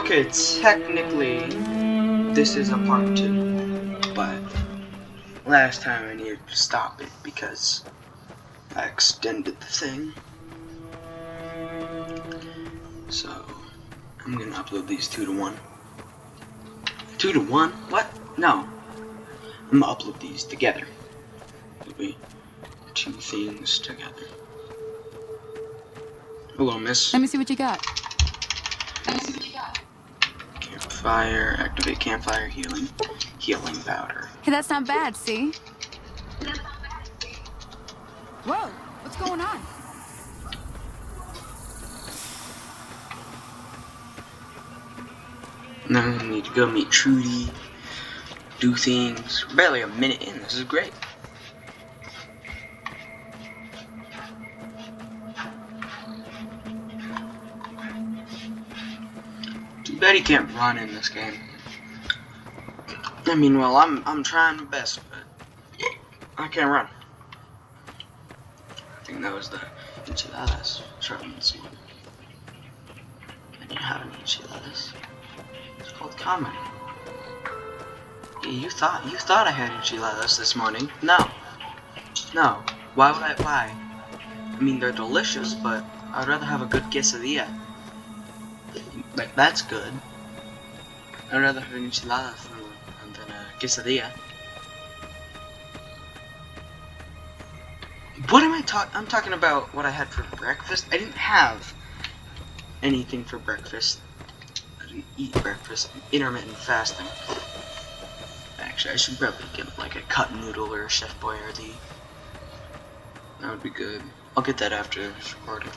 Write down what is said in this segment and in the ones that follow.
Okay, technically, this is a part 2, but last time I needed to stop it because I extended the thing. So, I'm gonna upload these 2 to 1. 2 to 1? What? No. I'm gonna upload these together. It'll be 2 things together. Hello, miss. Let me see what you got. Campfire, activate campfire, healing powder. Hey, that's not bad, see? Whoa, what's going on? Now I need to go meet Trudy, do things. We're barely a minute in, this is great. Too bad he can't run in this game. I mean, well, I'm trying my best, but I can't run. I think that was the enchiladas. Trying this one. I didn't have any enchiladas. It's called comedy. Yeah, you thought I had enchiladas this morning. No. Why would I? Why? I mean, they're delicious, but I'd rather have a good quesadilla. Like, that's good. I'd rather have an enchilada than a quesadilla. What am I talking? I'm talking about what I had for breakfast. I didn't have anything for breakfast. I didn't eat breakfast. I'm intermittent fasting. Actually, I should probably get like a cup noodle or a Chef Boyardee. That would be good. I'll get that after this recording.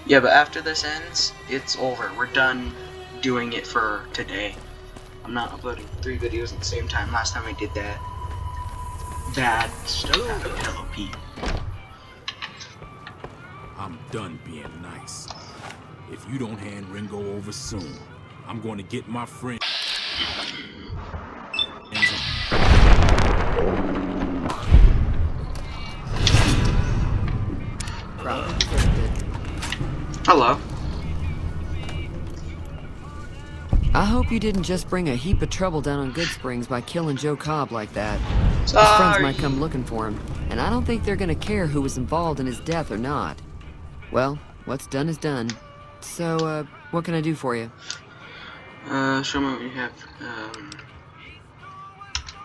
Yeah, but after this ends, it's over. We're done doing it for today. I'm not uploading 3 videos at the same time. Last time I did that, bad stuff happened. Hello, Pete. I'm done being nice. If you don't hand Ringo over soon, I'm going to get my friend. Hello. I hope you didn't just bring a heap of trouble down on Goodsprings by killing Joe Cobb like that. Sorry. His friends might come looking for him, and I don't think they're gonna care who was involved in his death or not. Well, what's done is done. So, what can I do for you? Show me what you have.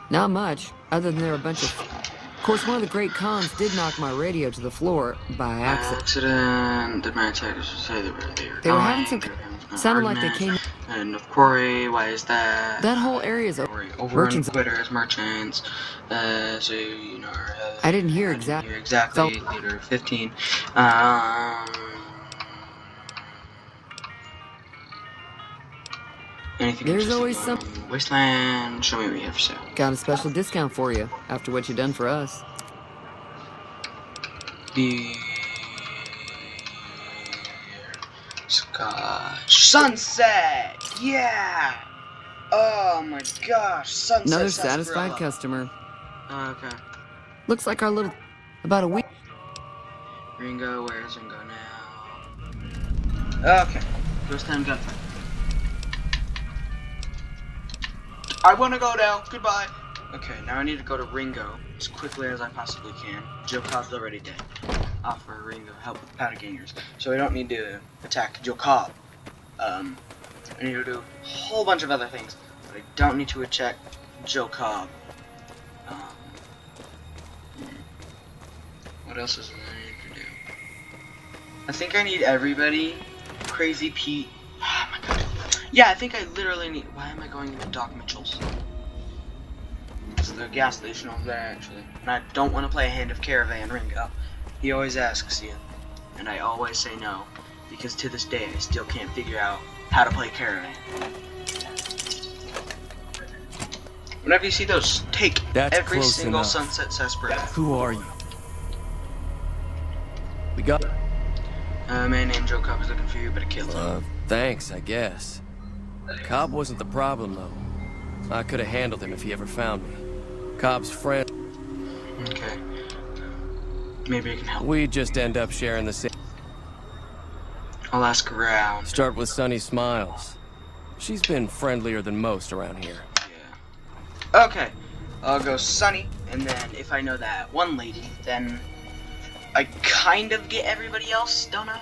Not much, other than there are a bunch of... Of course, one of the great cons did knock my radio to the floor by accident. Did my attackers say they were They were having some... Sounded like they came... And of Quarry, why is that? That whole area is over merchants. on Twitter as merchants. So, you know... I didn't hear exactly. Leader 15. Anything There's always some... Wasteland, show me what you have for sale. Got a special discount for you, after what you've done for us. The... Scotch Sunset! Yeah! Oh my gosh, Sunset. Another satisfied customer. Okay. Looks like our little... About a week... Ringo, where's Ringo now? Okay. Ghost Town Gunfight. I wanna go now. Goodbye. Okay, now I need to go to Ringo as quickly as I possibly can. Joe Cobb's already dead. Offer Ringo help with the powder gangers, so I don't need to attack Joe Cobb. I need to do a whole bunch of other things, but I don't need to attack Joe Cobb. What else is I need to do? I think I need everybody. Crazy Pete. Oh my god. Yeah, I think I literally need... Why am I going to Doc Mitchell's? It's the gas station over there, actually. And I don't want to play a hand of Caravan Ringo. He always asks you. And I always say no. Because to this day, I still can't figure out how to play Caravan. Whenever you see those, take every single Sunset Sarsaparilla. Who are you? We got... A man named Joe Cobb is looking for you, but I killed him. Thanks, I guess. Cobb wasn't the problem, though. I could have handled him if he ever found me. Cobb's friend... Okay. Maybe I can help. We'd just end up sharing the same... I'll ask around. Start with Sunny Smiles. She's been friendlier than most around here. Yeah. Okay. I'll go Sunny, and then if I know that one lady, then I kind of get everybody else, don't I?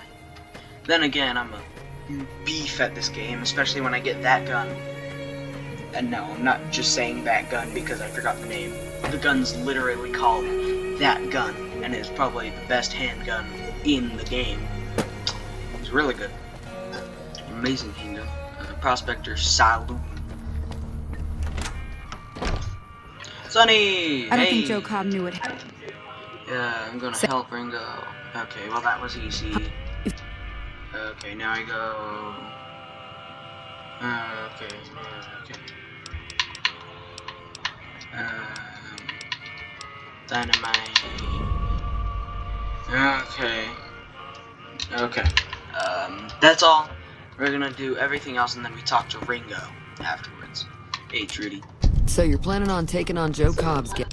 Then again, I'm a beef at this game, especially when I get that gun. And no, I'm not just saying that gun because I forgot the name. The gun's literally called that gun, and it's probably the best handgun in the game. It's really good. Amazing handgun. Prospector Saloon. Sonny! I don't Hey! think Joe Cobb knew it. Yeah, I'm gonna help Ringo. Okay, well that was easy. Okay, now I go... okay, okay. Dynamite. Okay. Okay. That's all. We're gonna do everything else and then we talk to Ringo afterwards. Hey, Trudy. So you're planning on taking on Joe Cobb's gang?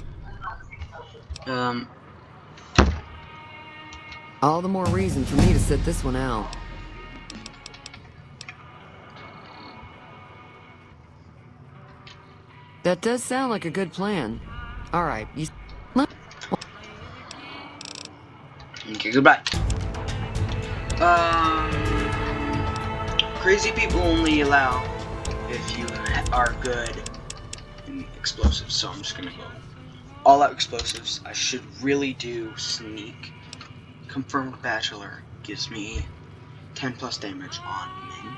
All the more reason for me to sit this one out. That does sound like a good plan. All right, you... Okay, goodbye. Crazy people only allow if you are good in explosives, so I'm just gonna go all out explosives. I should really do sneak. Confirmed Bachelor gives me 10 plus damage on Ming.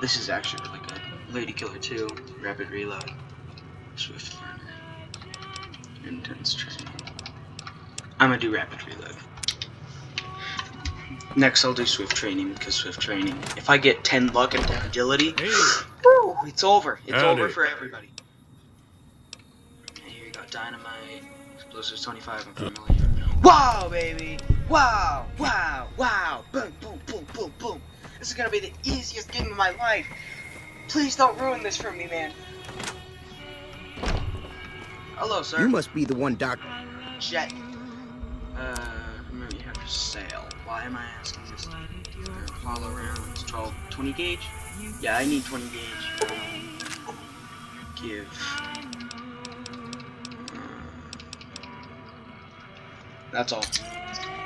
This is actually really good. Lady Killer 2, Rapid Reload, Swift Learner, Intense Training. I'm gonna do Rapid Reload. Next I'll do Swift Training, because Swift Training, if I get 10 luck and 10 agility, woo, it's over. It's over for everybody. And here you go, Dynamite, Explosives 25, and familiar. Wow, baby! Wow, wow, wow! Boom, boom, boom, boom, boom! This is gonna be the easiest game of my life! Please don't ruin this for me, man! Hello, sir. You must be the one, Doc. Jet. Remember you have to sail. Why am I asking this? Follow rounds, 12, 20 gauge? Yeah, I need 20 gauge. Give. That's all.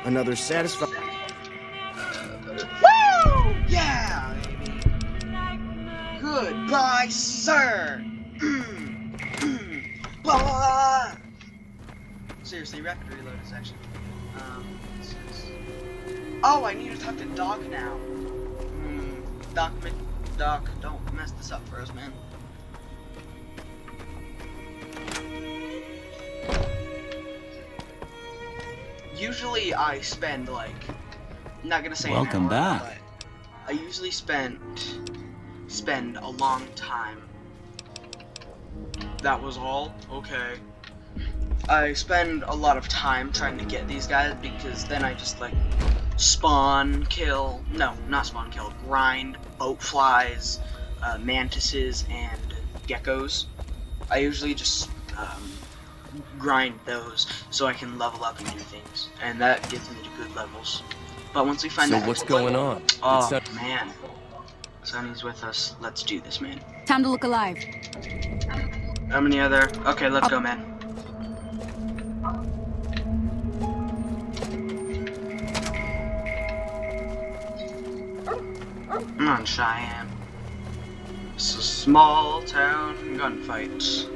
Another satisfying. Woo! Yeah, baby. Goodbye, sir. Blah, blah, blah. Seriously, Rapid Reload is actually. Oh, I need to talk to Doc now. Doc, don't mess this up for us, man. Usually I spend like, I'm not gonna say Welcome an hour, back. but I usually spend a long time. That was all? Okay. I spend a lot of time trying to get these guys because then I just like spawn, kill, no, not spawn, kill, grind, boat flies, mantises, and geckos. I usually just grind those so I can level up and do things, and that gets me to good levels. But once we find So that what's going on? oh It's man, Sonny's with us. Let's do this, man. Time to look alive. How many other? Okay, let's go, man. Come on, Cheyenne. It's a small town gunfight.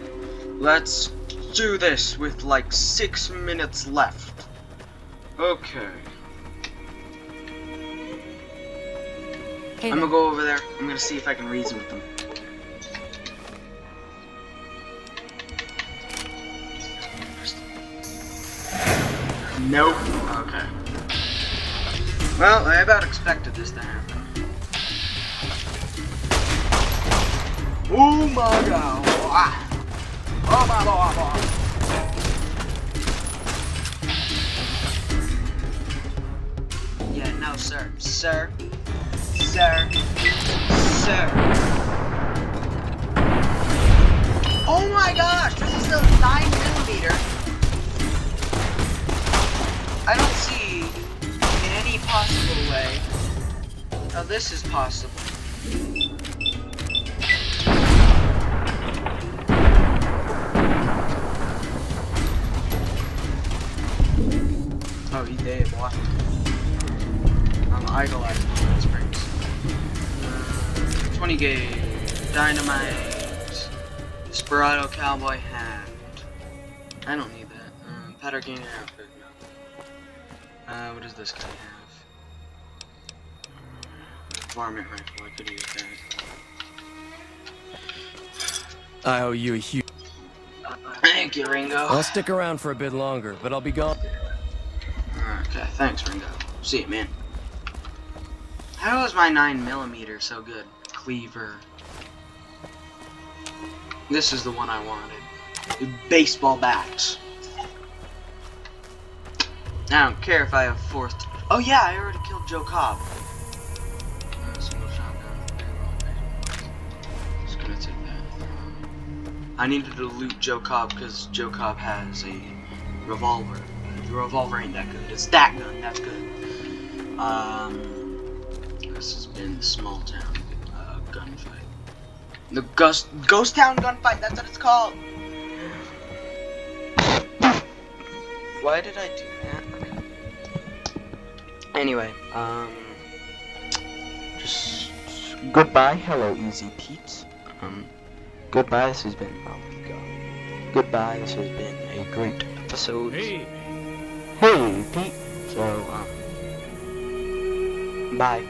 Let's do this with like 6 minutes left. Okay. Hey I'm there. gonna go over there. I'm gonna see if I can reason with them. Nope. Okay. Well, I about expected this to happen. Oh my god. Oh my lord. Yeah, no, sir. Sir. Sir. Sir. Oh my gosh, this is a 9mm. I don't see in any possible way how this is possible. Oh, EA, boy. I'm idolizing Cold Springs. 20 gauge, dynamite, Desperado cowboy hat. I don't need that. Patagonia outfit, no. What does this guy have? Varmint rifle, I could use that. I owe you a huge... Thank you, Ringo. I'll stick around for a bit longer, but I'll be gone. Okay, thanks, Ringo. See you, man. How is my 9mm so good? Cleaver. This is the one I wanted. Baseball bats. I don't care if I have forced. Oh yeah, I already killed Joe Cobb. Single shotgun. Just gonna take that. I needed to loot Joe Cobb because Joe Cobb has a revolver. The revolver ain't that good. It's that gun. That's good. This has been the small town gunfight. The ghost town gunfight. That's what it's called. Why did I do that? Anyway, just goodbye. Hello, Easy Pete. Goodbye. This has been. Oh my god. Goodbye. This has been a great episode. Hey. Hey, Pete. So, bye.